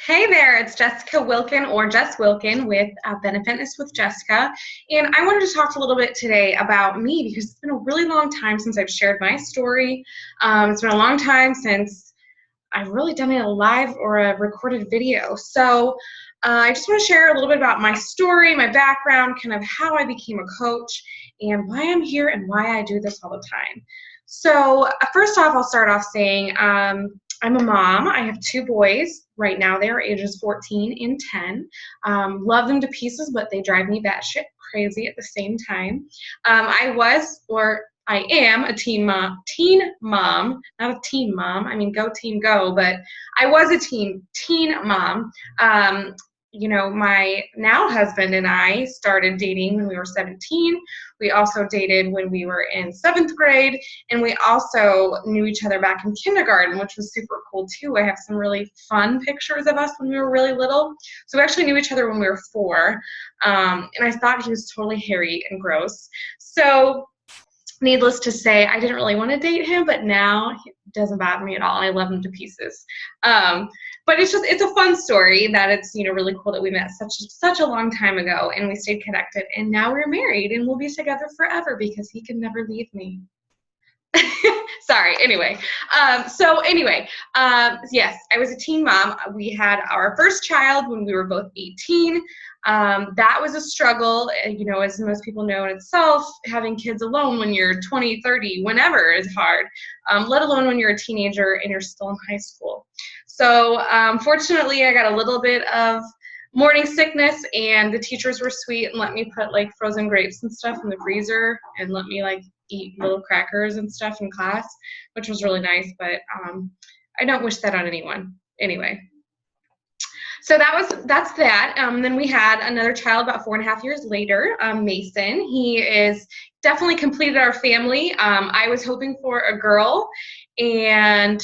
Hey there, it's Jessica Wilkin or Jess Wilkin with Benefitness with Jessica. And I wanted to talk a little bit today about me because it's been a really long time since I've shared my story. It's been a long time since I've really done a live or a recorded video. So I just want to share a little bit about my story, my background, kind of how I became a coach, and why I'm here and why I do this all the time. So first off, I'll start off saying I'm a mom. I have two boys. Right now they are ages 14 and 10. Love them to pieces, but they drive me batshit crazy at the same time. I am a teen mom, not a teen mom. I mean, go team go, but I was a teen mom. My now husband and I started dating when we were 17. We also dated when we were in 7th grade, and we also knew each other back in kindergarten, which was super cool too. I have some really fun pictures of us when we were really little. So we actually knew each other when we were 4, and I thought he was totally hairy and gross. So needless to say, I didn't really want to date him, but now it doesn't bother me at all. I love him to pieces. But it's a fun story that it's, really cool that we met such a long time ago and we stayed connected, and now we're married and we'll be together forever because he can never leave me. Sorry. Anyway, yes, I was a teen mom. We had our first child when we were both 18. That was a struggle, as most people know in itself. Having kids alone when you're 20, 30, whenever is hard, let alone when you're a teenager and you're still in high school. So fortunately, I got a little bit of morning sickness, and the teachers were sweet and let me put like frozen grapes and stuff in the freezer and let me eat little crackers and stuff in class, which was really nice, but I don't wish that on anyone. Anyway, so that's that. Then we had another child about 4.5 years later, Mason. He is definitely completed our family. I was hoping for a girl, and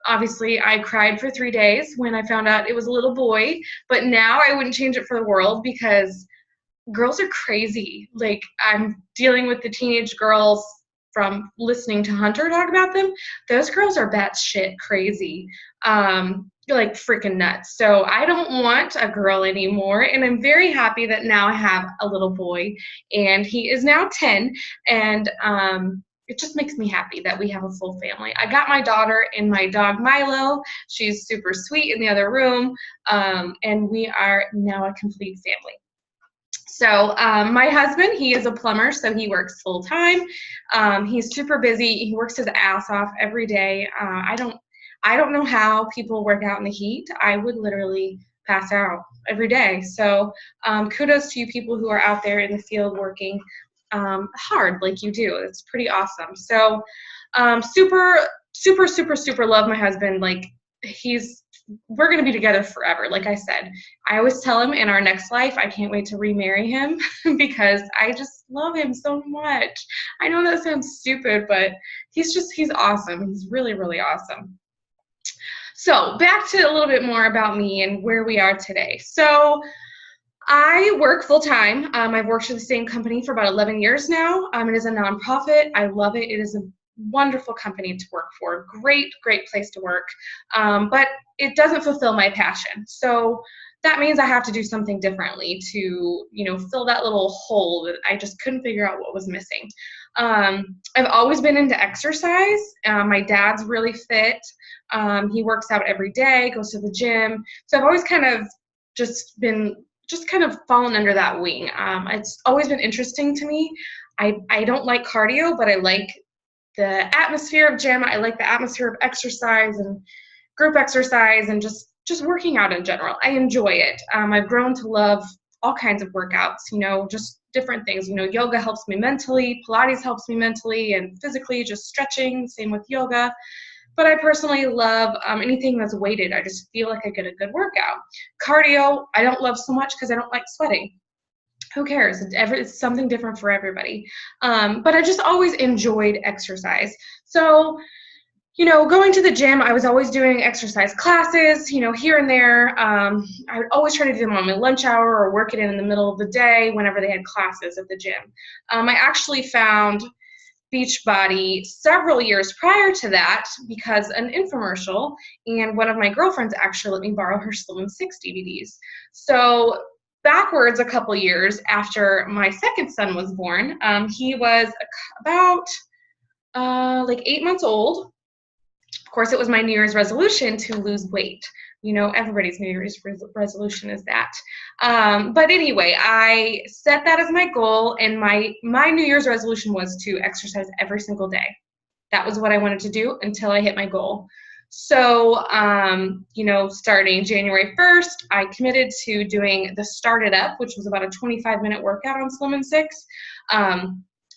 obviously I cried for 3 days when I found out it was a little boy, but now I wouldn't change it for the world because girls are crazy. I'm dealing with the teenage girls from listening to Hunter talk about them. Those girls are batshit crazy, like freaking nuts. So I don't want a girl anymore, and I'm very happy that now I have a little boy, and he is now 10, and it just makes me happy that we have a full family. I got my daughter and my dog Milo. She's super sweet in the other room, and we are now a complete family. So my husband, he is a plumber, so he works full time. He's super busy. He works his ass off every day. I don't know how people work out in the heat. I would literally pass out every day. So kudos to you people who are out there in the field working hard like you do. It's pretty awesome. So super love my husband. We're going to be together forever. Like I said, I always tell him in our next life, I can't wait to remarry him because I just love him so much. I know that sounds stupid, but he's awesome. He's really, really awesome. So back to a little bit more about me and where we are today. So I work full time. I've worked for the same company for about 11 years now. It is a nonprofit. I love it. It is a wonderful company to work for. Great place to work. But it doesn't fulfill my passion. So that means I have to do something differently to, fill that little hole that I just couldn't figure out what was missing. I've always been into exercise. My dad's really fit. He works out every day, goes to the gym. So I've always kind of just kind of fallen under that wing. It's always been interesting to me. I don't like cardio, but I like the atmosphere of gym. I like the atmosphere of exercise and group exercise and just working out in general. I enjoy it. I've grown to love all kinds of workouts, just different things. Yoga helps me mentally, Pilates helps me mentally and physically, just stretching, same with yoga. But I personally love anything that's weighted. I just feel like I get a good workout. Cardio, I don't love so much because I don't like sweating. Who cares? It's something different for everybody. But I just always enjoyed exercise. So, going to the gym, I was always doing exercise classes, here and there. I would always try to do them on my lunch hour or work it in the middle of the day whenever they had classes at the gym. I actually found Beachbody several years prior to that because an infomercial, and one of my girlfriends actually let me borrow her Slim and 6 DVDs. So backwards a couple years after my second son was born, he was about like 8 months old. Of course, it was my New Year's resolution to lose weight. You know, everybody's New Year's resolution is that. But anyway, I set that as my goal, and my New Year's resolution was to exercise every single day. That was what I wanted to do until I hit my goal. So, you know, starting January 1st, I committed to doing the Start It Up, which was about a 25-minute workout on Slim and 6.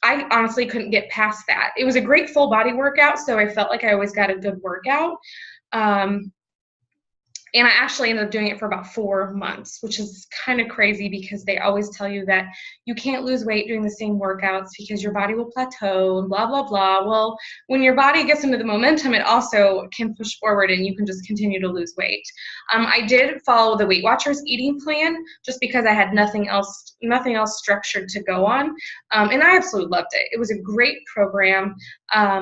I honestly couldn't get past that. It was a great full body workout, so I felt like I always got a good workout. And I actually ended up doing it for about 4 months, which is kind of crazy because they always tell you that you can't lose weight doing the same workouts because your body will plateau and blah, blah, blah. Well, when your body gets into the momentum, it also can push forward and you can just continue to lose weight. I did follow the Weight Watchers eating plan just because I had nothing else structured to go on. And I absolutely loved it. It was a great program.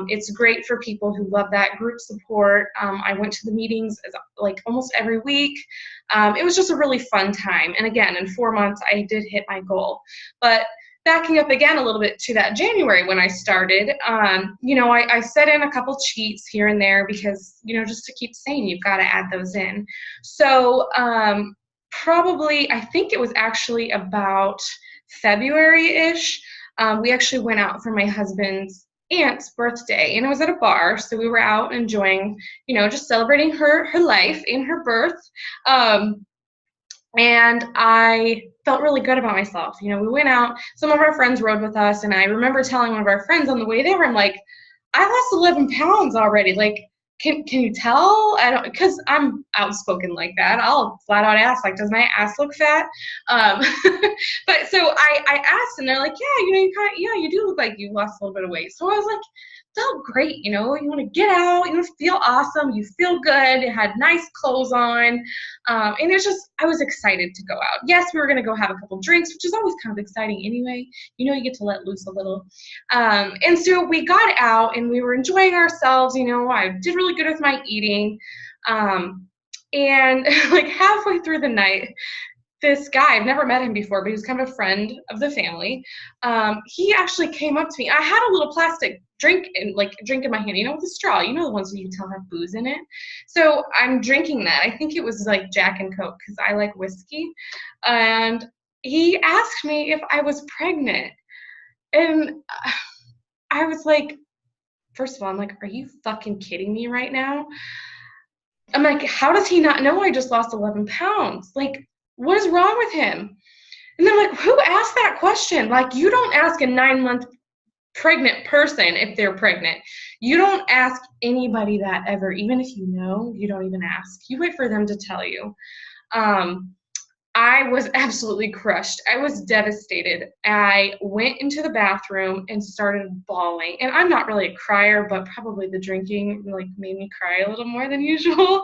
It's great for people who love that group support. I went to the meetings like almost every week. It was just a really fun time. And again, in 4 months, I did hit my goal. But backing up again a little bit to that January when I started, you know, I set in a couple cheats here and there because, you know, just to keep sane, you've got to add those in. So probably, I think it was actually about February-ish, we actually went out for my husband's aunt's birthday, and it was at a bar, so we were out enjoying, you know, just celebrating her life and her birth. And I felt really good about myself. You know, we went out, some of our friends rode with us, and I remember telling one of our friends on the way there, I'm like, I lost 11 pounds already. Like, can you tell? I don't, because I'm outspoken like that. I'll flat out ask, like, does my ass look fat? But so I asked, and they're like, yeah, you know, you do look like you lost a little bit of weight. So I was like, felt great, you know, you want to get out, you feel awesome, you feel good, it had nice clothes on, and it's just, I was excited to go out. Yes, we were going to go have a couple drinks, which is always kind of exciting anyway, you know, you get to let loose a little, and so we got out, and we were enjoying ourselves, you know, I did really good with my eating, and like halfway through the night, this guy, I've never met him before, but he was kind of a friend of the family. He actually came up to me. I had a little plastic drink in my hand, you know, with a straw. You know, the ones that you can tell have booze in it. So I'm drinking that. I think it was like Jack and Coke because I like whiskey. And he asked me if I was pregnant. And I was like, first of all, I'm like, are you fucking kidding me right now? I'm like, how does he not know I just lost 11 pounds? Like, what is wrong with him? And then I'm like, who asked that question? Like, you don't ask a 9-month pregnant person if they're pregnant. You don't ask anybody that ever, even if you know, you don't even ask. You wait for them to tell you. I was absolutely crushed. I was devastated. I went into the bathroom and started bawling. And I'm not really a crier, but probably the drinking like made me cry a little more than usual.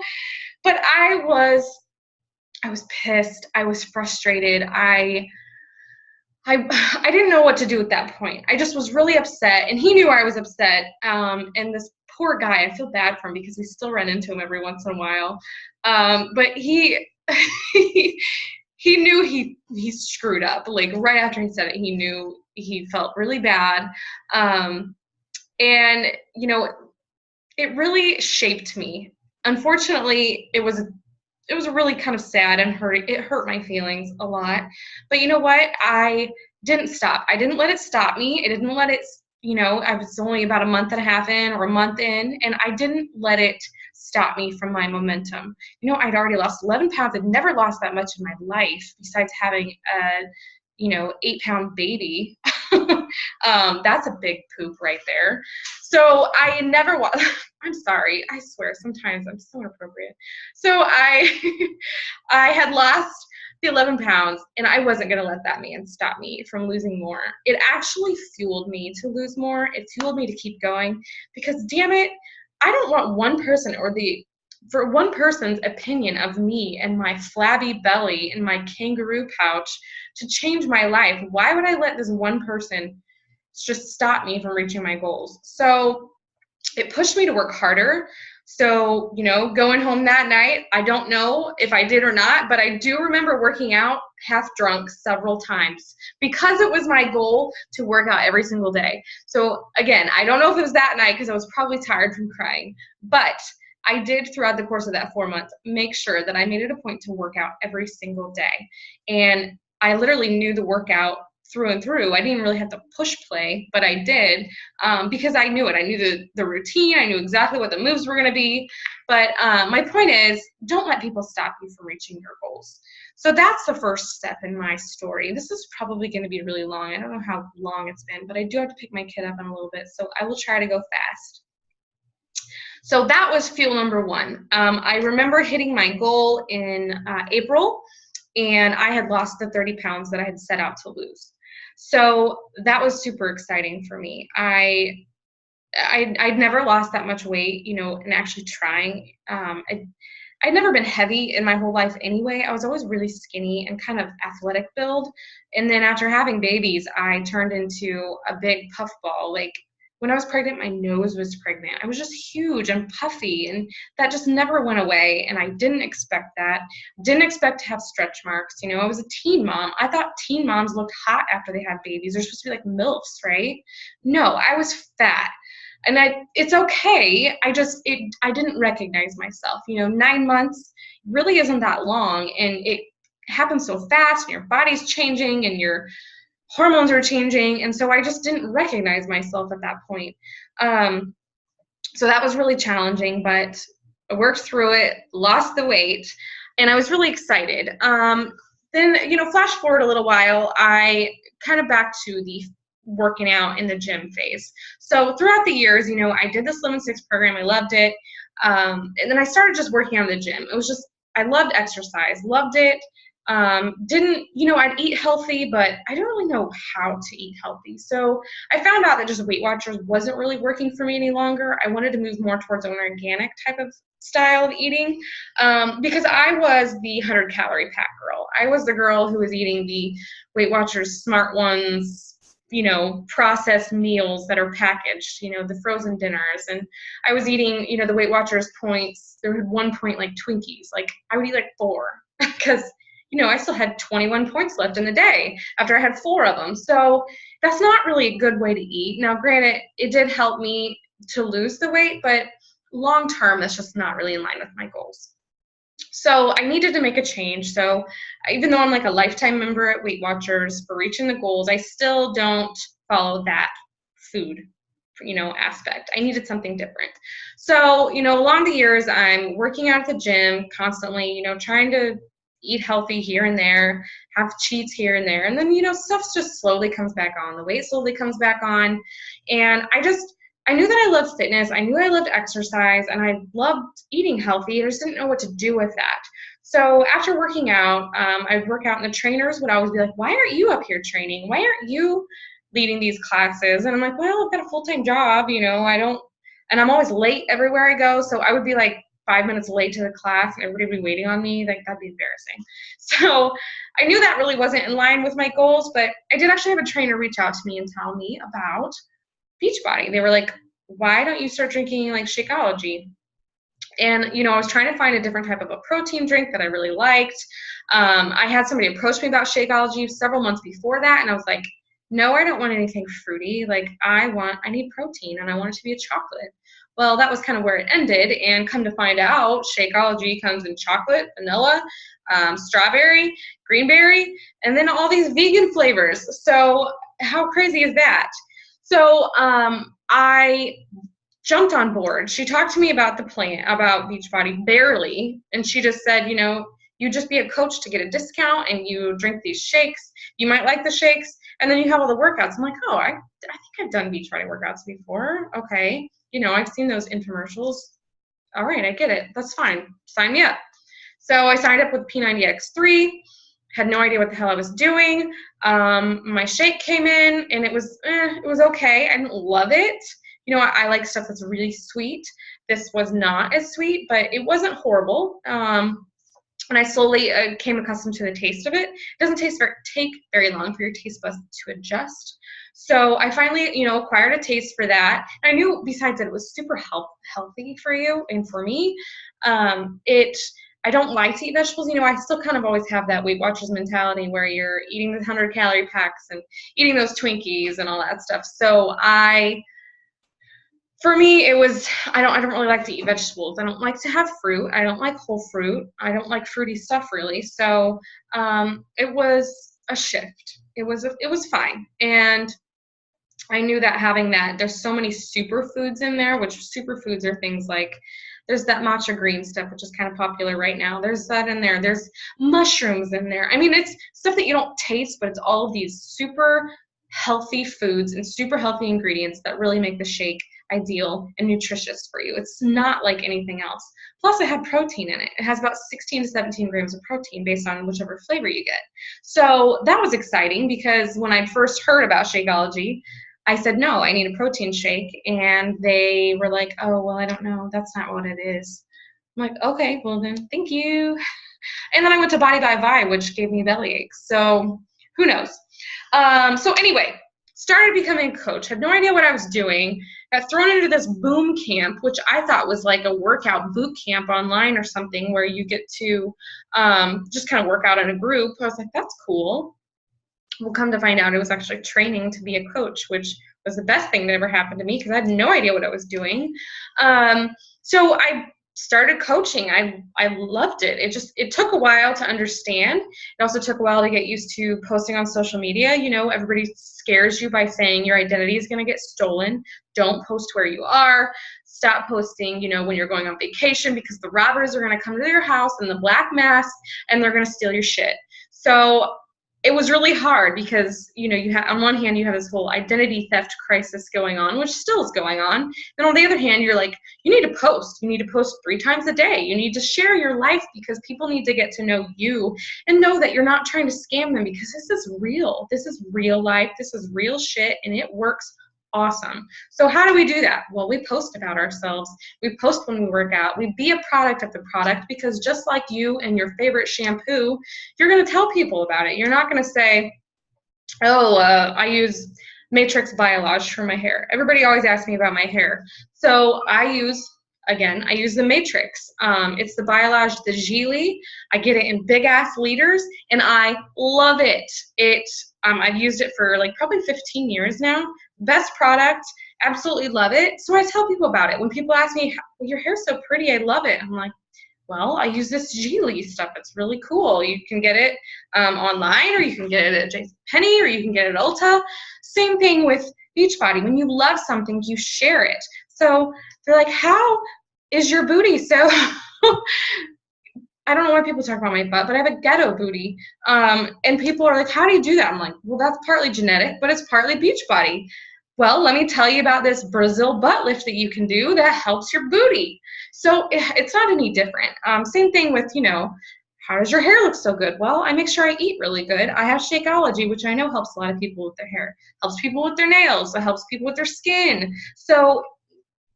But I was pissed. I was frustrated. I didn't know what to do at that point. I just was really upset, and he knew I was upset. And this poor guy, I feel bad for him because we still run into him every once in a while. But he he knew he screwed up. Like right after he said it, he knew he felt really bad. And you know, it really shaped me. Unfortunately, it was really kind of sad and it hurt my feelings a lot. But you know what? I didn't stop. I didn't let it stop me. I didn't let it, you know, I was only about a month and a half in or a month in, and I didn't let it stop me from my momentum. You know, I'd already lost 11 pounds. I'd never lost that much in my life besides having a, you know, 8-pound baby. That's a big poop right there. So I never was, I'm sorry, I swear, sometimes I'm so inappropriate. So I had lost the 11 pounds, and I wasn't going to let that man stop me from losing more. It actually fueled me to lose more. It fueled me to keep going because, damn it, I don't want one person for one person's opinion of me and my flabby belly and my kangaroo pouch to change my life. Why would I let this one person just stopped me from reaching my goals. So it pushed me to work harder. So, going home that night, I don't know if I did or not, but I do remember working out half drunk several times because it was my goal to work out every single day. So again, I don't know if it was that night because I was probably tired from crying, but I did throughout the course of that 4 months make sure that I made it a point to work out every single day. And I literally knew the workout through and through. I didn't really have to push play, but I did because I knew it. I knew the routine. I knew exactly what the moves were going to be. But my point is, don't let people stop you from reaching your goals. So that's the first step in my story. This is probably going to be really long. I don't know how long it's been, but I do have to pick my kid up in a little bit, so I will try to go fast. So that was fuel number one. I remember hitting my goal in April, and I had lost the 30 pounds that I had set out to lose. So that was super exciting for me. I'd never lost that much weight, and actually trying. I'd never been heavy in my whole life anyway. I was always really skinny and kind of athletic build. And then after having babies, I turned into a big puffball. Like when I was pregnant, my nose was pregnant. I was just huge and puffy, and that just never went away. And I didn't expect that. Didn't expect to have stretch marks. I was a teen mom. I thought teen moms looked hot after they had babies. They're supposed to be like MILFs, right? No, I was fat. And it's okay. I didn't recognize myself. 9 months really isn't that long, and it happens so fast, and your body's changing, and your hormones are changing, and so I just didn't recognize myself at that point. So that was really challenging, but I worked through it, lost the weight, and I was really excited. Then, flash forward a little while, I kind of back to the working out in the gym phase. So throughout the years, I did the Slim and Six program. I loved it. And then I started just working out in the gym. It was just, I loved exercise, loved it. I'd eat healthy, but I didn't really know how to eat healthy. So I found out that just Weight Watchers wasn't really working for me any longer. I wanted to move more towards an organic type of style of eating because I was the 100-calorie pack girl. I was the girl who was eating the Weight Watchers Smart Ones, processed meals that are packaged, the frozen dinners. And I was eating, the Weight Watchers points. There was 1 point like Twinkies. Like I would eat like 4 because I still had 21 points left in the day after I had 4 of them. So that's not really a good way to eat. Now, granted, it did help me to lose the weight, but long term, that's just not really in line with my goals. So I needed to make a change. So even though I'm like a lifetime member at Weight Watchers for reaching the goals, I still don't follow that food aspect. I needed something different. So, along the years, I'm working out at the gym constantly, trying to eat healthy here and there, have cheats here and there. And then, stuff just slowly comes back on. The weight slowly comes back on. And I knew that I loved fitness. I knew I loved exercise, and I loved eating healthy. I just didn't know what to do with that. So after working out, I'd work out, and the trainers would always be like, why aren't you up here training? Why aren't you leading these classes? And I'm like, well, I've got a full-time job, and I'm always late everywhere I go. So I would be like 5 minutes late to the class and everybody would be waiting on me. Like, that'd be embarrassing. So I knew that really wasn't in line with my goals, but I did actually have a trainer reach out to me and tell me about Beachbody. They were like, why don't you start drinking like Shakeology? And, I was trying to find a different type of a protein drink that I really liked. I had somebody approach me about Shakeology several months before that, and I was like, no, I don't want anything fruity. Like, I need protein, and I want it to be a chocolate. Well, that was kind of where it ended, and come to find out, Shakeology comes in chocolate, vanilla, strawberry, greenberry, and then all these vegan flavors. So how crazy is that? So I jumped on board. She talked to me about the plan, about Beachbody, barely, and she just said, you just be a coach to get a discount, and you drink these shakes. You might like the shakes, and then you have all the workouts. I'm like, oh, I think I've done Beachbody workouts before. Okay. I've seen those infomercials. All right, I get it. That's fine. Sign me up. So I signed up with P90X3. Had no idea what the hell I was doing. My shake came in, and it was okay. I didn't love it. I like stuff that's really sweet. This was not as sweet, but it wasn't horrible. And I slowly came accustomed to the taste of it. It doesn't take very long for your taste buds to adjust. So I finally, acquired a taste for that. And I knew besides that it was super healthy for you and for me. I don't like to eat vegetables. I still kind of always have that Weight Watchers mentality where you're eating the 100-calorie packs and eating those Twinkies and all that stuff. So for me, it was, I don't really like to eat vegetables. I don't like to have fruit. I don't like whole fruit. I don't like fruity stuff really. So it was a shift. It was fine. And I knew that having that, there's so many superfoods in there, which superfoods are things like, there's that matcha green stuff, which is kind of popular right now. There's that in there. There's mushrooms in there. I mean, it's stuff that you don't taste, but it's all of these super healthy foods and super healthy ingredients that really make the shake ideal and nutritious for you. It's not like anything else. Plus, it had protein in it. It has about 16 to 17 grams of protein based on whichever flavor you get. So that was exciting because when I first heard about Shakeology, I said, no, I need a protein shake. And they were like, oh, well, I don't know. That's not what it is. I'm like, okay, well then, thank you. And then I went to Body by Vi, which gave me belly aches. So who knows? So anyway, started becoming a coach. Had no idea what I was doing. Got thrown into this boom camp, which I thought was like a workout boot camp online or something where you get to just kind of work out in a group. I was like, that's cool. We'll come to find out it was actually training to be a coach, which was the best thing that ever happened to me because I had no idea what I was doing. So I started coaching. I loved it. It took a while to understand. It also took a while to get used to posting on social media. Everybody scares you by saying your identity is going to get stolen. Don't post where you are. Stop posting, when you're going on vacation because the robbers are going to come to your house in the black mask and they're going to steal your shit. So it was really hard because, you have, on one hand, you have this whole identity theft crisis going on, which still is going on. And on the other hand, you're like, you need to post. You need to post 3 times a day. You need to share your life because people need to get to know you and know that you're not trying to scam them because this is real. This is real life. This is real shit, and it works awesome. So how do we do that? Well, we post about ourselves. We post when we work out. We be a product of the product because just like you and your favorite shampoo, you're going to tell people about it. You're not going to say, oh, I use Matrix Biolage for my hair. Everybody always asks me about my hair. So I use the Matrix. It's the Biolage, the Gili. I get it in big ass liters and I love it. I've used it for like probably 15 years now. Best product, absolutely love it. So I tell people about it. When people ask me, your hair's so pretty, I love it. I'm like, well, I use this Gili stuff. It's really cool. You can get it online, or you can get it at JCPenney, or you can get it at Ulta. Same thing with Beachbody. When you love something, you share it. So they're like, how is your booty so I don't know why people talk about my butt, but I have a ghetto booty. And people are like, how do you do that? I'm like, well, that's partly genetic, but it's partly Beachbody. Well, let me tell you about this Brazil butt lift that you can do that helps your booty. So it's not any different. Same thing with, how does your hair look so good? Well, I make sure I eat really good. I have Shakeology, which I know helps a lot of people with their hair, helps people with their nails, it helps people with their skin. So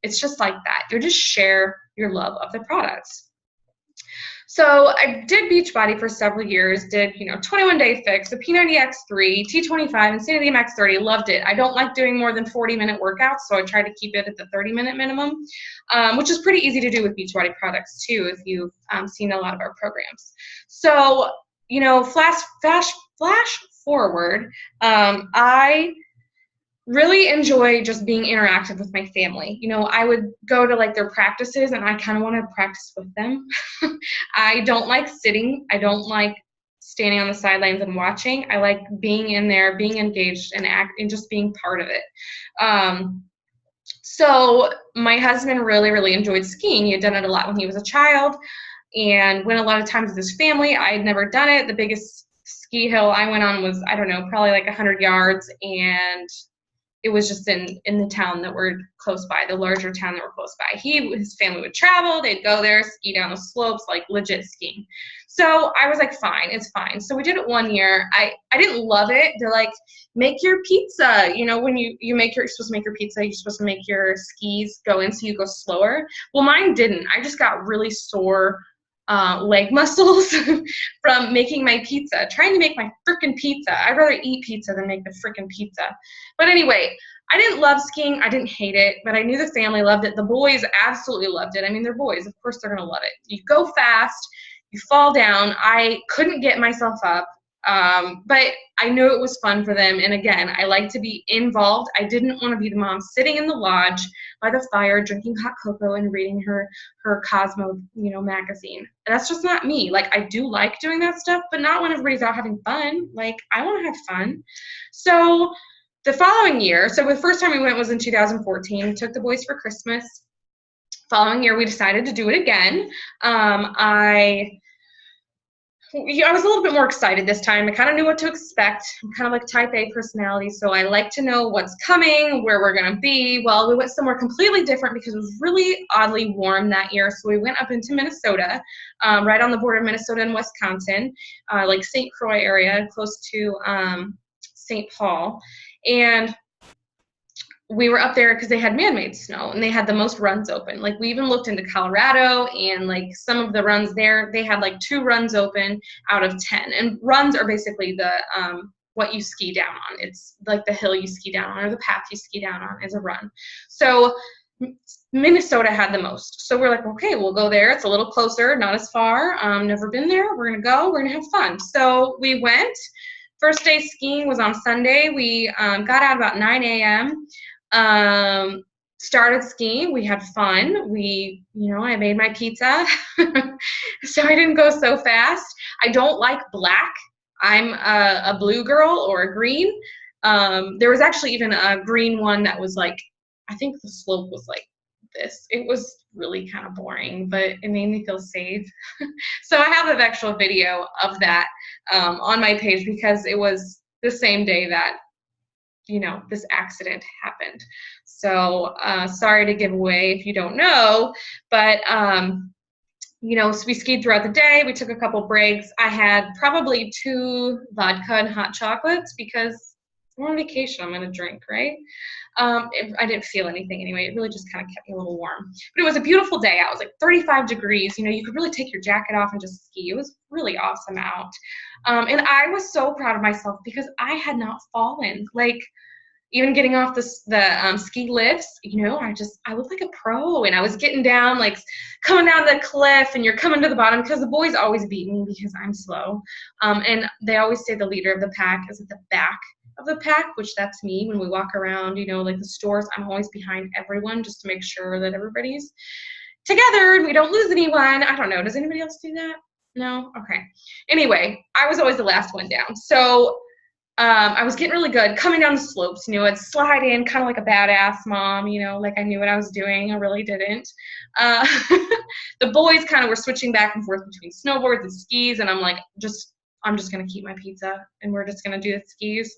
it's just like that. You just share your love of the products. So I did Beachbody for several years, did, 21-day fix, the P90X3, T25, Insanity Max30, loved it. I don't like doing more than 40-minute workouts, so I try to keep it at the 30-minute minimum, which is pretty easy to do with Beachbody products too, if you've seen a lot of our programs. So, flash forward, I really enjoy just being interactive with my family. I would go to like their practices and I kind of want to practice with them. I don't like sitting. I don't like standing on the sidelines and watching. I like being in there, being engaged and just being part of it. So my husband really, really enjoyed skiing. He had done it a lot when he was a child and went a lot of times with his family. I had never done it. The biggest ski hill I went on was, I don't know, probably like 100 yards, and it was just in the town that we're close by, the larger town that we're close by. His family would travel, they'd go there, ski down the slopes, like legit skiing. So I was like, fine, it's fine. So we did it 1 year. I didn't love it. They're like, make your pizza. When you're supposed to make your pizza, you're supposed to make your skis go in so you go slower. Well, mine didn't. I just got really sore leg muscles from making my pizza, trying to make my freaking pizza. I'd rather eat pizza than make the freaking pizza. But anyway, I didn't love skiing. I didn't hate it, but I knew the family loved it. The boys absolutely loved it. I mean, they're boys. Of course they're going to love it. You go fast, you fall down. I couldn't get myself up, but I knew it was fun for them. And again, I like to be involved. I didn't want to be the mom sitting in the lodge by the fire, drinking hot cocoa and reading her Cosmo, magazine. And that's just not me. Like, I do like doing that stuff, but not when everybody's out having fun. Like, I want to have fun. So the following year, so the first time we went was in 2014. We took the boys for Christmas. Following year, we decided to do it again. I was a little bit more excited this time. I kind of knew what to expect. I'm kind of like type A personality, so I like to know what's coming, where we're going to be. Well, we went somewhere completely different because it was really oddly warm that year. So we went up into Minnesota, right on the border of Minnesota and Wisconsin, like St. Croix area, close to St. Paul. And we were up there because they had man-made snow and they had the most runs open. Like, we even looked into Colorado, and like some of the runs there, they had like 2 runs open out of 10. And runs are basically the what you ski down on. It's like the hill you ski down on or the path you ski down on is a run. So Minnesota had the most. So we're like, okay, we'll go there. It's a little closer, not as far. Never been there. We're gonna go. We're gonna have fun. So we went. First day skiing was on Sunday. We got out about 9 a.m. Started skiing. We had fun. I made my pizza. So I didn't go so fast. I don't like black. I'm a blue girl or a green. There was actually even a green one that was like, I think the slope was like this. It was really kind of boring, but it made me feel safe. So I have an actual video of that on my page because it was the same day that this accident happened. So sorry to give away if you don't know, but so we skied throughout the day. We took a couple breaks. I had probably 2 vodka and hot chocolates because we're on vacation. I'm gonna drink, right? I didn't feel anything anyway. It really just kind of kept me a little warm. But it was a beautiful day out. It was like 35 degrees. You could really take your jacket off and just ski. It was really awesome out. And I was so proud of myself because I had not fallen. Like, even getting off the ski lifts, I looked like a pro, and I was getting down, like coming down the cliff, and you're coming to the bottom because the boys always beat me because I'm slow. And they always say the leader of the pack is at the back of the pack, which that's me. When we walk around, like the stores, I'm always behind everyone just to make sure that everybody's together and we don't lose anyone. I don't know. Does anybody else do that? No? Okay. Anyway, I was always the last one down. So I was getting really good coming down the slopes. I'd slide in kind of like a badass mom, like I knew what I was doing. I really didn't. The boys kind of were switching back and forth between snowboards and skis, and I'm like, I'm just going to keep my pizza, and we're just going to do the skis.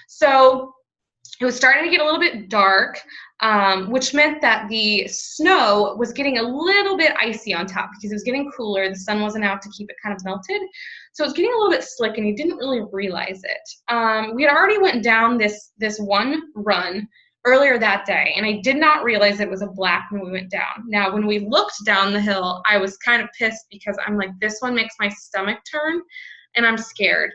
So it was starting to get a little bit dark, which meant that the snow was getting a little bit icy on top because it was getting cooler. The sun wasn't out to keep it kind of melted. So it was getting a little bit slick, and he didn't really realize it. We had already went down this one run earlier that day, and I did not realize it was a black when we went down. Now, when we looked down the hill, I was kind of pissed because I'm like, this one makes my stomach turn, and I'm scared.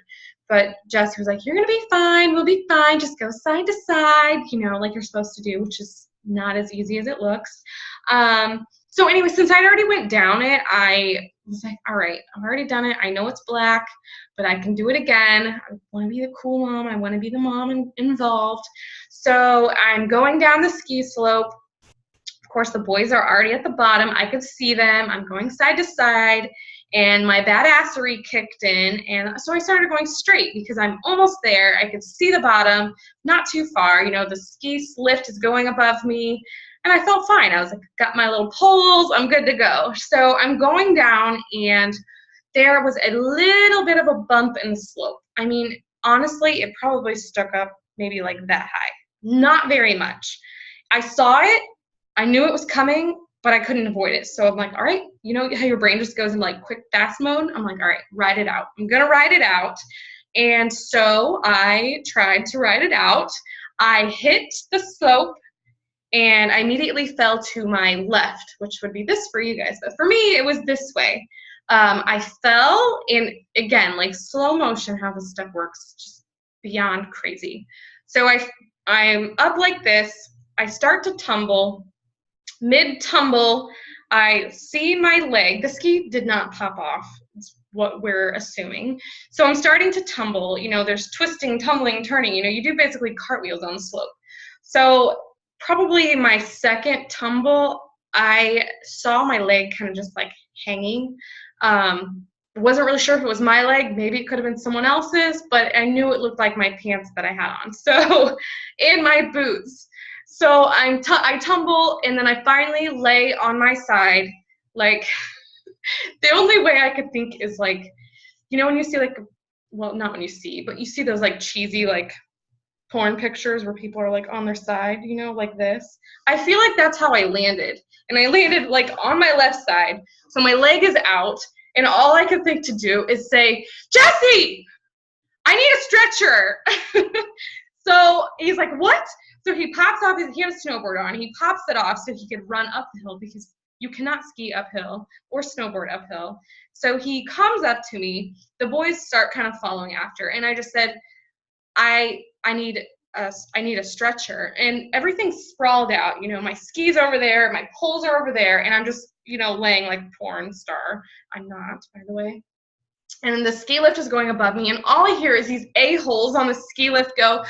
But Jess was like, you're going to be fine. We'll be fine. Just go side to side, like you're supposed to do, which is not as easy as it looks. So anyway, since I already went down it, I was like, all right, I've already done it. I know it's black, but I can do it again. I want to be the cool mom. I want to be the mom involved. So I'm going down the ski slope. Of course, the boys are already at the bottom. I could see them. I'm going side to side. And my badassery kicked in, and so I started going straight because I'm almost there. I could see the bottom, not too far. The ski lift is going above me, and I felt fine. I was like, got my little poles, I'm good to go. So I'm going down, and there was a little bit of a bump in the slope. I mean, honestly, it probably stuck up maybe like that high. Not very much. I saw it. I knew it was coming, but I couldn't avoid it. So I'm like, all right, how your brain just goes in like quick fast mode? I'm like, all right, ride it out. I'm gonna ride it out. And so I tried to ride it out. I hit the slope, and I immediately fell to my left, which would be this for you guys. But for me, it was this way. I fell, and again, like slow motion, how this stuff works, just beyond crazy. So I'm up like this. I start to tumble. Mid-tumble, I see my leg. The ski did not pop off, is what we're assuming. So I'm starting to tumble. There's twisting, tumbling, turning. You do basically cartwheels on the slope. So probably my second tumble, I saw my leg kind of just like hanging. Wasn't really sure if it was my leg. Maybe it could have been someone else's, but I knew it looked like my pants that I had on. So, in my boots. So I tumble, and then I finally lay on my side. Like, the only way I could think is like, when you see like, well, not when you see, but you see those like cheesy like porn pictures where people are like on their side, like this. I feel like that's how I landed. And I landed like on my left side. So my leg is out, and all I could think to do is say, Jesse, I need a stretcher. So he's like, what? So he pops off, he had a snowboard on, he pops it off so he could run up the hill, because you cannot ski uphill or snowboard uphill. So he comes up to me, the boys start kind of following after, and I just said, I need a stretcher, and everything's sprawled out. My skis over there, my poles are over there, and I'm just, laying like a porn star. I'm not, by the way. And the ski lift is going above me, and all I hear is these a-holes on the ski lift go,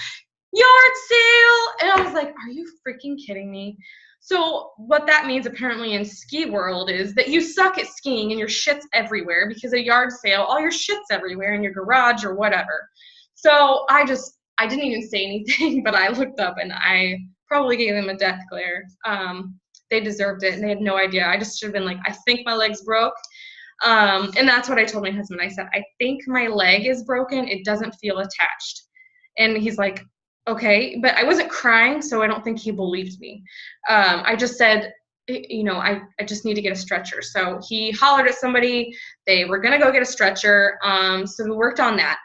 yard sale! And I was like, are you freaking kidding me? So what that means apparently in ski world is that you suck at skiing and your shit's everywhere, because a yard sale, all your shit's everywhere in your garage or whatever. So I didn't even say anything, but I looked up and I probably gave them a death glare. They deserved it, and they had no idea. I just should have been like, I think my leg's broke. And that's what I told my husband. I said, I think my leg is broken. It doesn't feel attached. And he's like, okay. But I wasn't crying, so I don't think he believed me. I just said, I just need to get a stretcher. So he hollered at somebody. They were going to go get a stretcher. So we worked on that.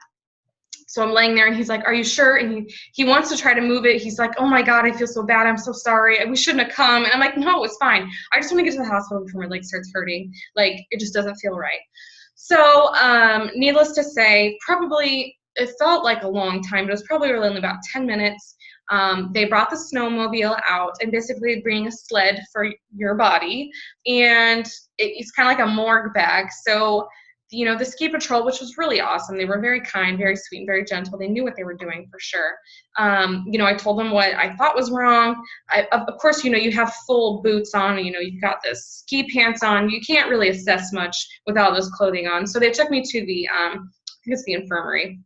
So I'm laying there, and he's like, are you sure? And he wants to try to move it. He's like, oh my God, I feel so bad. I'm so sorry. We shouldn't have come. And I'm like, no, it's fine. I just want to get to the hospital before my leg starts hurting. Like, it just doesn't feel right. So needless to say, probably it felt like a long time, but it was probably only about 10 minutes. They brought the snowmobile out, and basically bring a sled for your body. And it's kind of like a morgue bag. So the ski patrol, which was really awesome. They were very kind, very sweet, and very gentle. They knew what they were doing for sure. I told them what I thought was wrong. Of course, you have full boots on, you've got the ski pants on. You can't really assess much with all this clothing on. So they took me to the, I think it's the infirmary.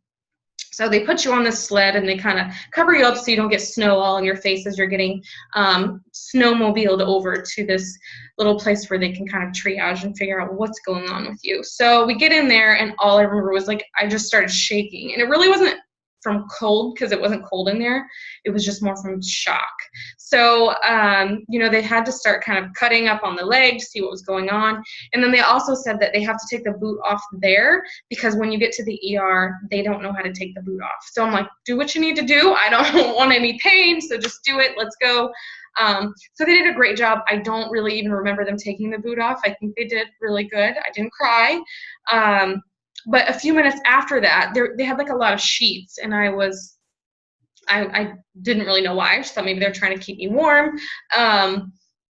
So they put you on this sled, and they kind of cover you up so you don't get snow all in your face as you're getting snowmobiled over to this little place where they can kind of triage and figure out what's going on with you. So we get in there, and all I remember was like, I just started shaking. And it really wasn't from cold, because it wasn't cold in there. It was just more from shock. So, they had to start kind of cutting up on the leg to see what was going on. And then they also said that they have to take the boot off there, because when you get to the ER, they don't know how to take the boot off. So I'm like, do what you need to do. I don't want any pain, so just do it. Let's go. So they did a great job. I don't really even remember them taking the boot off. I think they did really good. I didn't cry. But a few minutes after that, they had like a lot of sheets, and I didn't really know why. I just thought maybe they're trying to keep me warm. And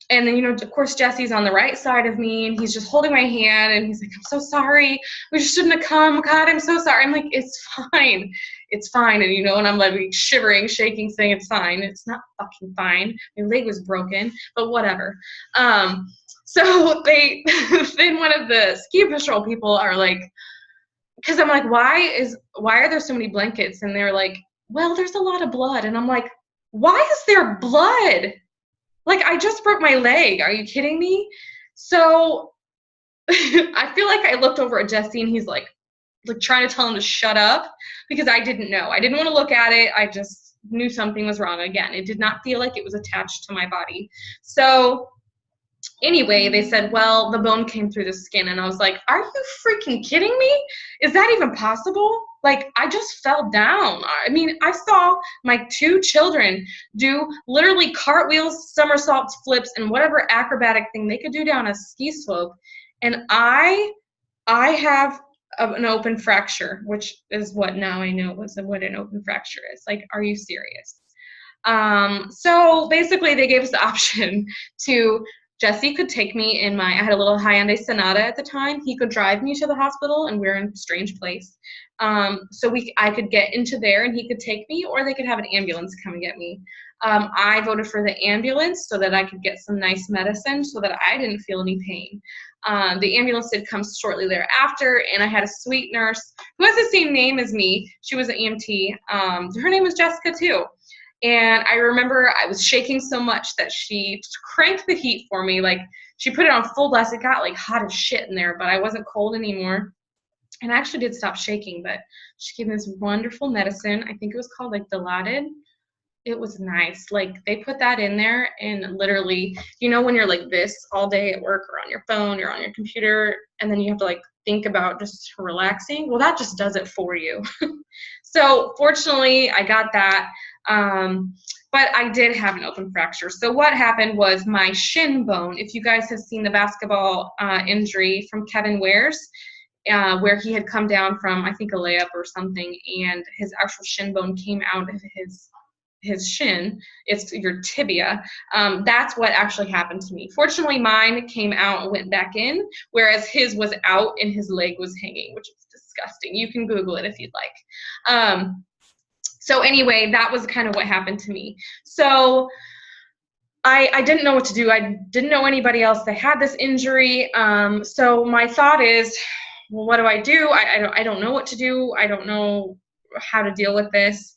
then, of course, Jesse's on the right side of me, and he's just holding my hand, and he's like, I'm so sorry. We just shouldn't have come. God, I'm so sorry. I'm like, it's fine. It's fine. And, and I'm like shivering, shaking, saying it's fine. It's not fucking fine. My leg was broken, but whatever. So then one of the ski patrol people are like, because I'm like, why are there so many blankets? And they're like, well, there's a lot of blood. And I'm like, why is there blood? Like, I just broke my leg. Are you kidding me? So I feel like I looked over at Jesse, and he's like trying to tell him to shut up, because I didn't know. I didn't want to look at it. I just knew something was wrong. Again, it did not feel like it was attached to my body. So anyway, they said, well, the bone came through the skin. And I was like, are you freaking kidding me? Is that even possible? Like, I just fell down. I mean, I saw my 2 children do literally cartwheels, somersaults, flips, and whatever acrobatic thing they could do down a ski slope. And I I have an open fracture, which is what now I know what an open fracture is. Like, are you serious? So basically they gave us the option to, Jesse could take me in I had a little Hyundai Sonata at the time. He could drive me to the hospital, and we were in a strange place. So I could get into there and he could take me, or they could have an ambulance come and get me. I voted for the ambulance so that I could get some nice medicine so that I didn't feel any pain. The ambulance did come shortly thereafter, and I had a sweet nurse who has the same name as me. She was an EMT. Her name was Jessica too. And I remember I was shaking so much that she cranked the heat for me. Like, she put it on full blast. It got like hot as shit in there, but I wasn't cold anymore. And I actually did stop shaking, but she gave me this wonderful medicine. I think it was called like Dilaudid. It was nice. Like, they put that in there, and literally, when you're like this all day at work or on your phone or on your computer, and then you have to like think about just relaxing, well, that just does it for you. So fortunately I got that. But I did have an open fracture. So what happened was my shin bone, if you guys have seen the basketball injury from Kevin Ware's, where he had come down from, I think, a layup or something, and his actual shin bone came out of his shin. It's your tibia. That's what actually happened to me. Fortunately, mine came out and went back in, whereas his was out and his leg was hanging, which is disgusting. You can Google it if you'd like. So anyway, that was kind of what happened to me. So I didn't know what to do. I didn't know anybody else that had this injury. So my thought is, well, what do? I don't know what to do. I don't know how to deal with this.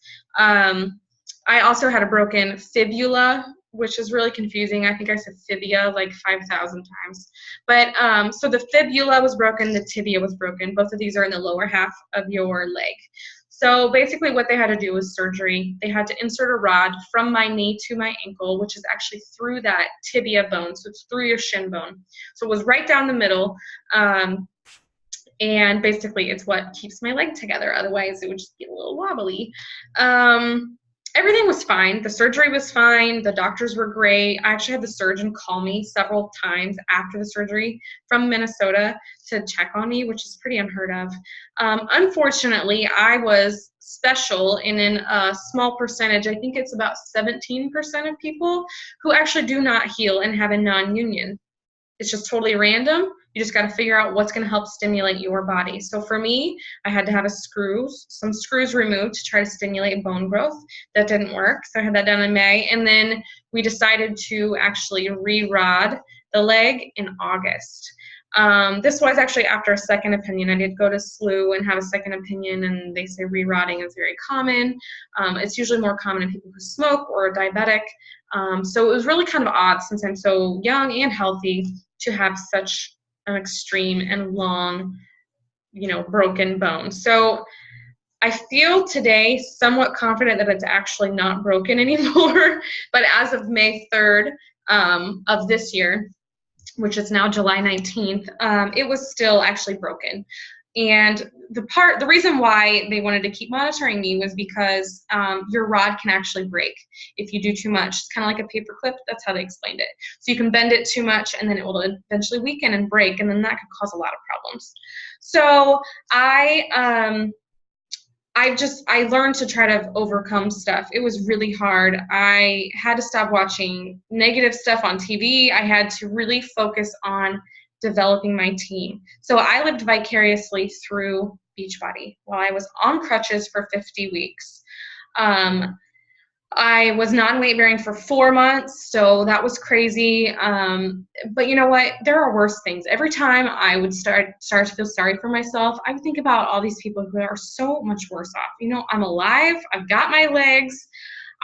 I also had a broken fibula, which is really confusing. I think I said fibia like 5,000 times. But so the fibula was broken, the tibia was broken. Both of these are in the lower half of your leg. So basically what they had to do was surgery. They had to insert a rod from my knee to my ankle, which is actually through that tibia bone. So it's through your shin bone. So it was right down the middle. And basically it's what keeps my leg together. Otherwise it would just get a little wobbly. Everything was fine. The surgery was fine. The doctors were great. I actually had the surgeon call me several times after the surgery from Minnesota to check on me, which is pretty unheard of. Unfortunately, I was special in a small percentage. I think it's about 17% of people who actually do not heal and have a non-union. It's just totally random. You just got to figure out what's going to help stimulate your body. So for me, I had to have some screws removed to try to stimulate bone growth. That didn't work, so I had that done in May. And then we decided to actually re-rod the leg in August. This was actually after a second opinion. I did go to SLU and have a second opinion, and they say re-rodding is very common. It's usually more common in people who smoke or are diabetic. So it was really kind of odd, since I'm so young and healthy, to have such an extreme and long, broken bone. So I feel today somewhat confident that it's actually not broken anymore. But as of May 3rd of this year, which is now July 19th, it was still actually broken. And the reason why they wanted to keep monitoring me was because your rod can actually break if you do too much. It's kind of like a paper clip. That's how they explained it. So you can bend it too much, and then it will eventually weaken and break, and then that could cause a lot of problems. So I learned to try to overcome stuff. It was really hard. I had to stop watching negative stuff on TV. I had to really focus on developing my team. So I lived vicariously through Beachbody while I was on crutches for 50 weeks. I was non-weight bearing for 4 months, so that was crazy. But you know what? There are worse things. Every time I would start to feel sorry for myself, I would think about all these people who are so much worse off. I'm alive. I've got my legs.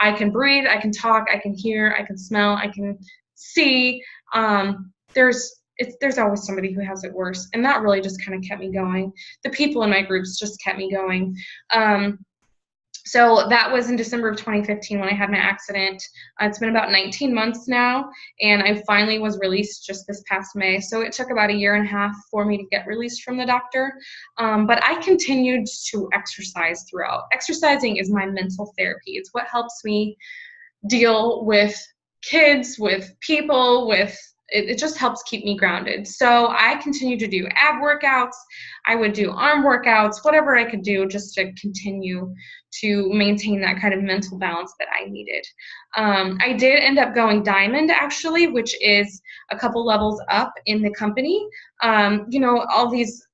I can breathe. I can talk. I can hear. I can smell. I can see. There's always somebody who has it worse, and that really just kind of kept me going. The people in my groups just kept me going. So that was in December of 2015 when I had my accident. It's been about 19 months now, and I finally was released just this past May. So it took about 1.5 years for me to get released from the doctor. But I continued to exercise throughout. Exercising is my mental therapy. It's what helps me deal with kids, with people, with it just helps keep me grounded. So I continue to do ab workouts. I would do arm workouts, whatever I could do just to continue to maintain that kind of mental balance that I needed. I did end up going Diamond, actually, which is a couple levels up in the company. All these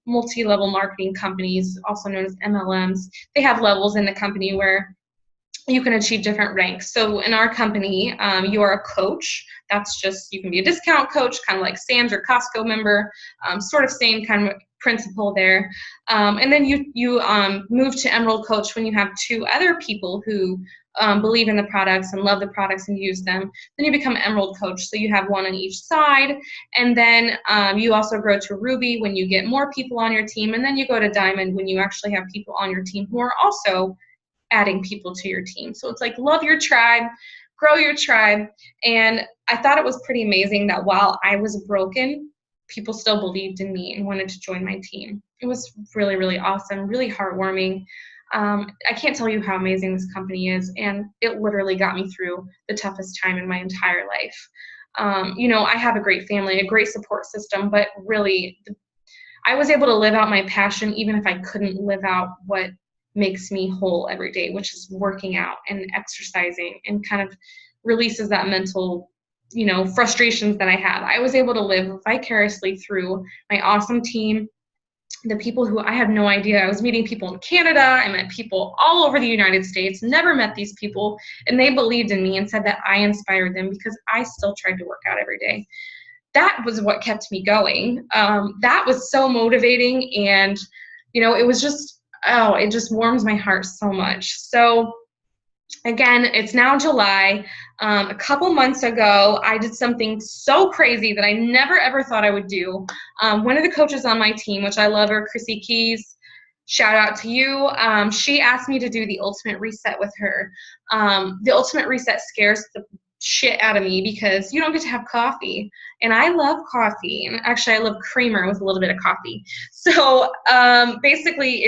multi-level marketing companies, also known as MLMs, they have levels in the company where you can achieve different ranks. So in our company, you are a coach. That's just, you can be a discount coach, kind of like Sam's or Costco member, sort of same kind of principle there. And then you move to Emerald Coach when you have two other people who believe in the products and love the products and use them. Then you become Emerald Coach, so you have one on each side. And then you also grow to Ruby when you get more people on your team. And then you go to Diamond when you actually have people on your team who are also adding people to your team. So it's like, love your tribe, grow your tribe. And I thought it was pretty amazing that while I was broken, people still believed in me and wanted to join my team. It was really, really awesome, really heartwarming. I can't tell you how amazing this company is, and it literally got me through the toughest time in my entire life. I have a great family, a great support system, but really, I was able to live out my passion even if I couldn't live out what makes me whole every day, which is working out and exercising, and kind of releases that mental, frustrations that I have. I was able to live vicariously through my awesome team, the people who I had no idea. I was meeting people in Canada. I met people all over the United States, never met these people, and they believed in me and said that I inspired them because I still tried to work out every day. That was what kept me going. That was so motivating, and, it was just, it just warms my heart so much. So again, it's now July. A couple months ago, I did something so crazy that I never ever thought I would do. One of the coaches on my team, which I love her, Chrissy Keys, shout out to you. She asked me to do the ultimate reset with her. The ultimate reset scares the shit out of me because you don't get to have coffee, and I love coffee, and actually I love creamer with a little bit of coffee. So basically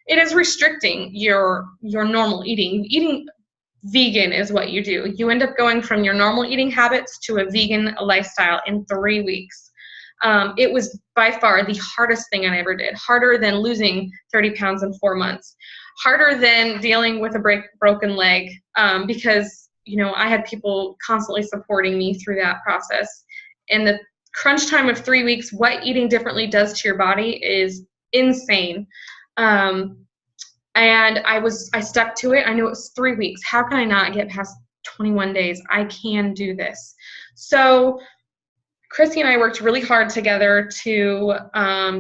it is restricting your normal eating. Eating vegan is what you do. You end up going from your normal eating habits to a vegan lifestyle in 3 weeks. It was by far the hardest thing I ever did, harder than losing 30 pounds in 4 months, harder than dealing with a broken leg, because I had people constantly supporting me through that process. And the crunch time of 3 weeks, what eating differently does to your body is insane. And I stuck to it. I knew it was 3 weeks. How can I not get past 21 days? I can do this. So Chrissy and I worked really hard together to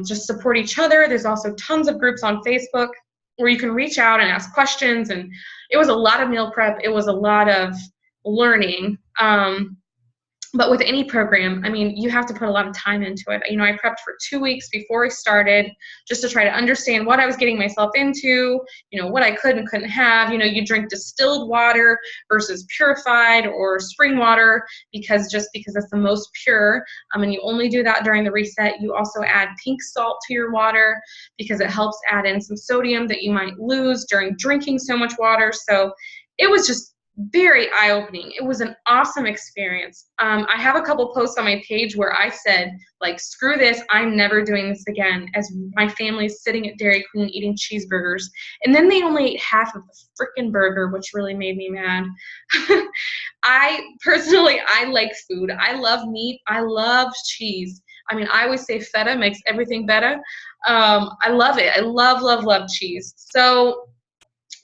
just support each other. There's also tons of groups on Facebook where you can reach out and ask questions. And it was a lot of meal prep. It was a lot of learning. But with any program, you have to put a lot of time into it. I prepped for 2 weeks before I started just to try to understand what I was getting myself into, what I could and couldn't have. You drink distilled water versus purified or spring water because it's the most pure. And you only do that during the reset. You also add pink salt to your water because it helps add in some sodium that you might lose during drinking so much water. So it was just very eye-opening. It was an awesome experience. I have a couple posts on my page where I said, screw this, I'm never doing this again, as my family's sitting at Dairy Queen eating cheeseburgers. And then they only ate half of the freaking burger, which really made me mad. I like food. I love meat. I love cheese. I always say feta makes everything better. I love it. I love, love, love cheese. So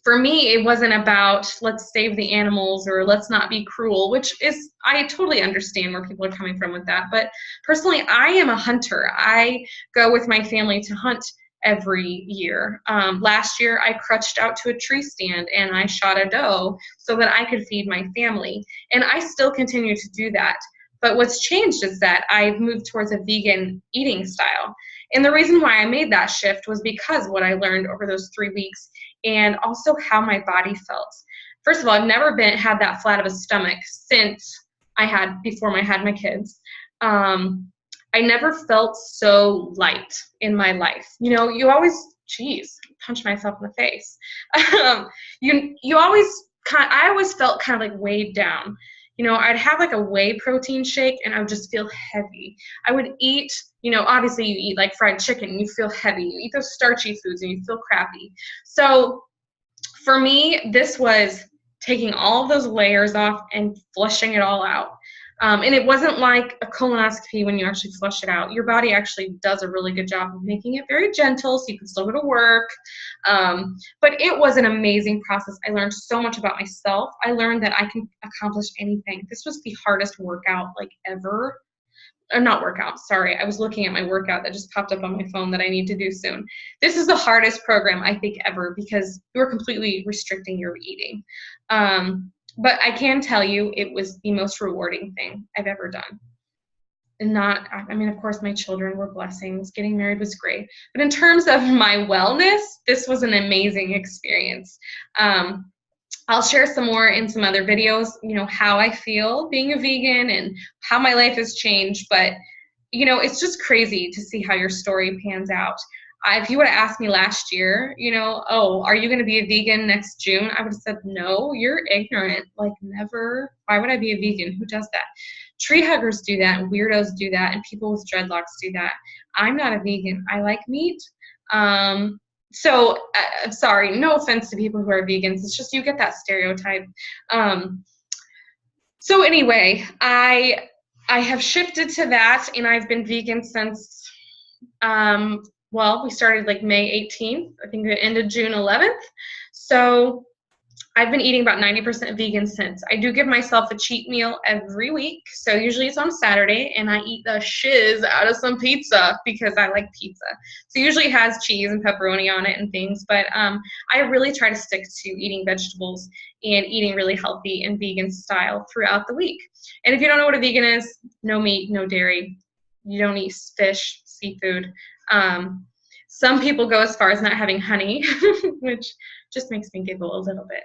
for me, it wasn't about let's save the animals or let's not be cruel, which is, I totally understand where people are coming from with that. But personally, I am a hunter. I go with my family to hunt every year. Last year, I crutched out to a tree stand and I shot a doe so that I could feed my family. And I still continue to do that. But what's changed is that I've moved towards a vegan eating style. And the reason why I made that shift was because what I learned over those 3 weeks and also how my body felt. First of all, I've never had that flat of a stomach since before I had my kids. I never felt so light in my life. You always, punch myself in the face. I always felt kind of like weighed down. I'd have like a whey protein shake and I would just feel heavy. I would eat, obviously you eat like fried chicken and you feel heavy. You eat those starchy foods and you feel crappy. So for me, this was taking all of those layers off and flushing it all out. And it wasn't like a colonoscopy when you actually flush it out. Your body actually does a really good job of making it very gentle so you can still go to work. But it was an amazing process. I learned so much about myself. I learned that I can accomplish anything. This was the hardest workout like ever. Not workout, sorry. I was looking at my workout that just popped up on my phone that I need to do soon. This is the hardest program I think ever because you're completely restricting your eating. But I can tell you it was the most rewarding thing I've ever done. And of course my children were blessings. Getting married was great. But in terms of my wellness, this was an amazing experience. I'll share some more in some other videos, how I feel being a vegan and how my life has changed. But, it's just crazy to see how your story pans out. If you would have asked me last year, are you going to be a vegan next June? I would have said, no, you're ignorant. Like, never. Why would I be a vegan? Who does that? Tree huggers do that, and weirdos do that, and people with dreadlocks do that. I'm not a vegan. I like meat. So, sorry, no offense to people who are vegans. It's just you get that stereotype. So anyway, I have shifted to that, and I've been vegan since, we started like May 18th. I think it ended June 11th. So I've been eating about 90% vegan since. I do give myself a cheat meal every week. So usually it's on Saturday, and I eat the shiz out of some pizza because I like pizza. So usually it has cheese and pepperoni on it and things. But I really try to stick to eating vegetables and eating really healthy and vegan style throughout the week. And if you don't know what a vegan is, no meat, no dairy. You don't eat fish, seafood. Some people go as far as not having honey, which just makes me giggle a little bit.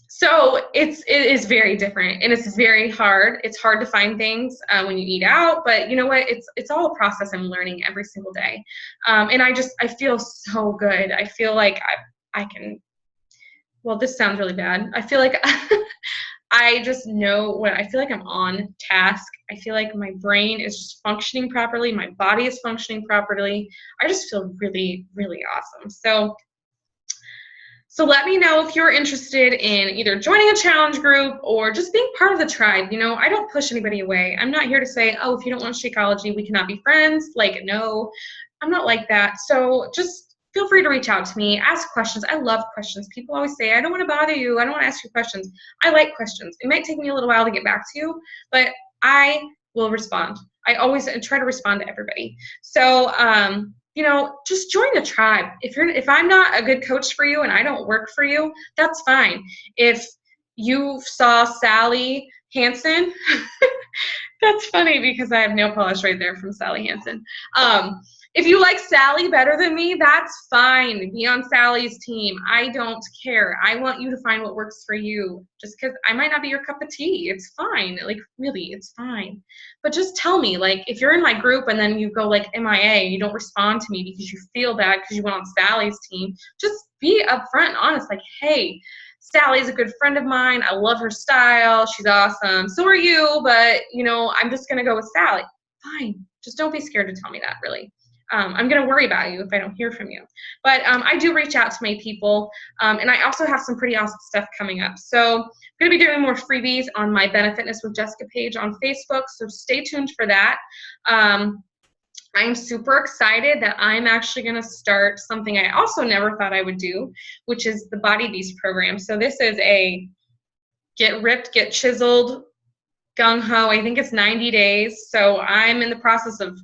So it is very different, and it's very hard. It's hard to find things when you eat out, but you know what? It's all a process I'm learning every single day. And I feel so good. I feel like I can, well, this sounds really bad. I feel like I just know I feel like I'm on task. I feel like my brain is just functioning properly. My body is functioning properly. I just feel really, really awesome. So let me know if you're interested in either joining a challenge group or just being part of the tribe. I don't push anybody away. I'm not here to say, oh, if you don't want Shakeology, we cannot be friends. Like, no, I'm not like that. So just feel free to reach out to me, ask questions. I love questions. People always say, I don't want to bother you. I don't want to ask you questions. I like questions. It might take me a little while to get back to you, but I will respond. I always try to respond to everybody. So, just join the tribe. If I'm not a good coach for you and I don't work for you, that's fine. If you saw Sally Hansen, that's funny because I have nail polish right there from Sally Hansen. If you like Sally better than me, that's fine. Be on Sally's team. I don't care. I want you to find what works for you. Just because I might not be your cup of tea. It's fine. Like, really, it's fine. But just tell me, like, if you're in my group and then you go, like, MIA, you don't respond to me because you feel bad because you went on Sally's team, just be upfront and honest. Like, hey, Sally's a good friend of mine. I love her style. She's awesome. So are you, but, I'm just going to go with Sally. Fine. Just don't be scared to tell me that, really. I'm going to worry about you if I don't hear from you. But I do reach out to my people, and I also have some pretty awesome stuff coming up. So I'm going to be doing more freebies on my benefitness with Jessica page on Facebook, so stay tuned for that. I'm super excited that I'm actually going to start something I also never thought I would do, which is the Body Beast program. So this is a get ripped, get chiseled, gung-ho. I think it's 90 days. So I'm in the process of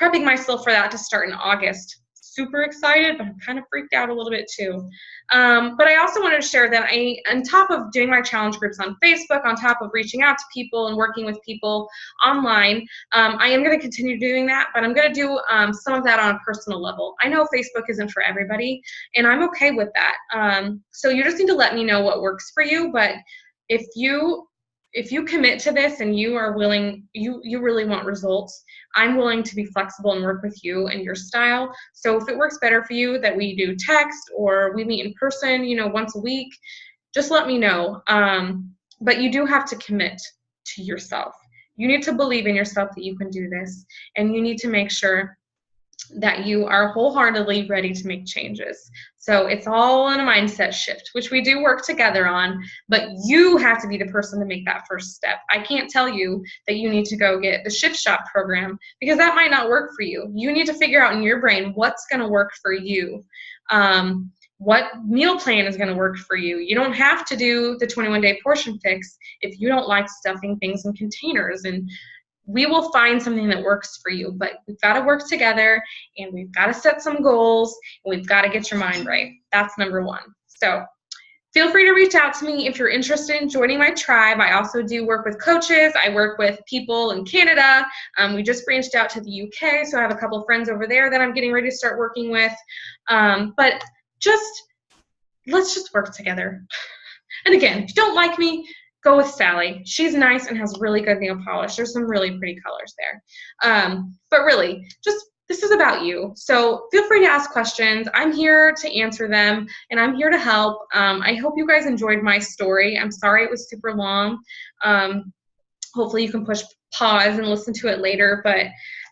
prepping myself for that to start in August. Super excited, but I'm kind of freaked out a little bit too. But I also wanted to share that on top of doing my challenge groups on Facebook, on top of reaching out to people and working with people online, I am going to continue doing that, but I'm going to do some of that on a personal level. I know Facebook isn't for everybody, and I'm okay with that. So you just need to let me know what works for you, but if you commit to this and you are willing, you really want results, I'm willing to be flexible and work with you and your style. So if it works better for you that we do text or we meet in person, once a week, just let me know. but you do have to commit to yourself. You need to believe in yourself that you can do this, and you need to make sure that you are wholeheartedly ready to make changes. So it's all in a mindset shift, which we do work together on, but you have to be the person to make that first step. I can't tell you that you need to go get the Shift Shop program, because that might not work for you. You need to figure out in your brain what's going to work for you. What meal plan is going to work for you. You don't have to do the 21-day portion fix if you don't like stuffing things in containers, and we will find something that works for you, but we've got to work together, and we've got to set some goals, and we've got to get your mind right. That's number one. So feel free to reach out to me if you're interested in joining my tribe. I also do work with coaches. I work with people in Canada. We just branched out to the UK, so I have a couple of friends over there that I'm getting ready to start working with. But let's just work together. And again, if you don't like me, go with Sally. She's nice and has really good nail polish. There's some really pretty colors there. But really, this is about you. So feel free to ask questions. I'm here to answer them, and I'm here to help. I hope you guys enjoyed my story. I'm sorry it was super long. Hopefully you can push pause and listen to it later, but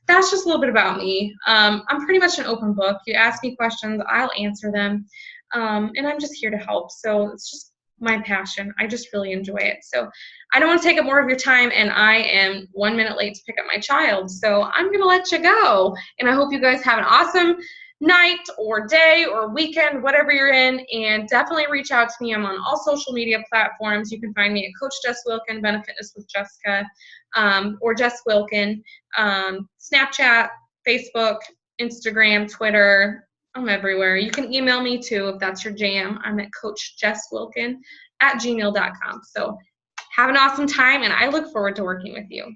that's just a little bit about me. I'm pretty much an open book. You ask me questions, I'll answer them. And I'm just here to help. So it's just my passion. I just really enjoy it. So I don't want to take up more of your time, and I am 1 minute late to pick up my child. So I'm going to let you go. And I hope you guys have an awesome night or day or weekend, whatever you're in, and definitely reach out to me. I'm on all social media platforms. You can find me at Coach Jess Wilkin, Benefitness with Jessica, or Jess Wilkin, Snapchat, Facebook, Instagram, Twitter. I'm everywhere. You can email me too if that's your jam. I'm at coachjesswilkin@gmail.com. So have an awesome time, and I look forward to working with you.